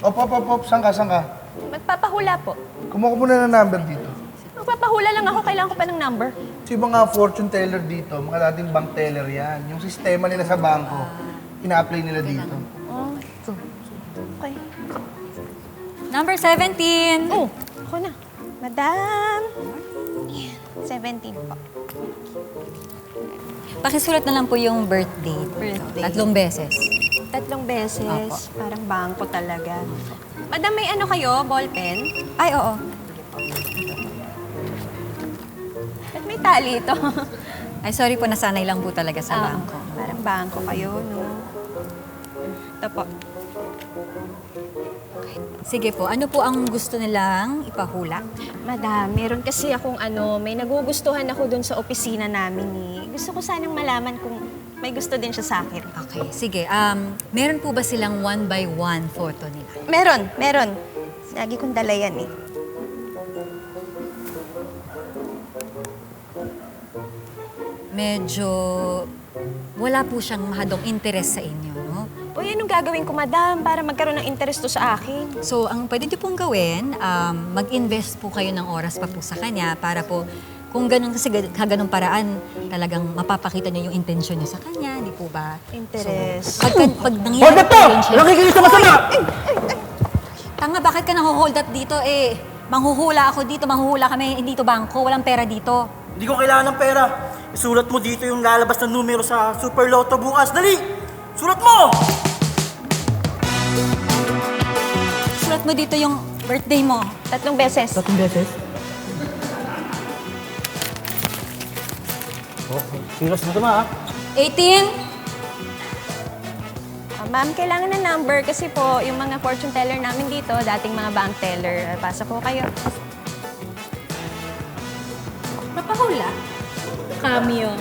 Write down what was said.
Op. Saan ka? Magpapahula po. Kumuha ko muna ng number dito. Magpapahula lang ako, kailangan ko pa ng number. Kasi yung mga fortune teller dito, mga dating bank teller yan. Yung sistema nila sa bangko, ina-apply nila dito. Oh, okay. Number 17. Oh, ako na. Madam. 17 po. Pakisulat na lang po yung birthday. Birthday. 3 beses. 3 beses. Opo. Parang bangko talaga. Madam, may ano kayo? Ballpen? Ay, oo. Ba't may tali ito? Ay, sorry po, nasanay lang po talaga sa bangko. Parang bangko kayo, no? Ito po. Sige po, ano po ang gusto nilang ipahula? Madam, meron kasi akong may nagugustuhan ako dun sa opisina namin eh. Gusto ko sanang malaman kung may gusto din siya sa akin. Okay, sige. Meron po ba silang 1 by 1 photo nila? Meron. Lagi kong dala yan eh. Medyo wala po siyang mahadong interest sa inyo, no? Uy, anong gagawin ko, madam, para magkaroon ng interest to sa akin? So, ang pwede niyo pong gawin, mag-invest po kayo ng oras pa po sa kanya para po, kung ganun kasi ganung paraan, talagang mapapakita niyo yung intensyon niyo sa kanya, di po ba? Interest. So, pag nangyari Hold up to! yun siya- Nakikinig sa masama! Tanga, bakit ka nang-hold up dito? Manghuhula ako dito, manghuhula kami, hindi to bangko, walang pera dito. Hindi ko kailangan ng pera. Isulat mo dito yung lalabas na numero sa Super Lotto bukas. Dali! Sulat mo! Sulat mo dito yung birthday mo. 3 beses. 3 beses? Oh, serious mo ito ma, 18? Ma'am, kailangan ng number kasi po yung mga fortune teller namin dito, dating mga bank teller. Pasok ko kayo. Papahula? Cameo.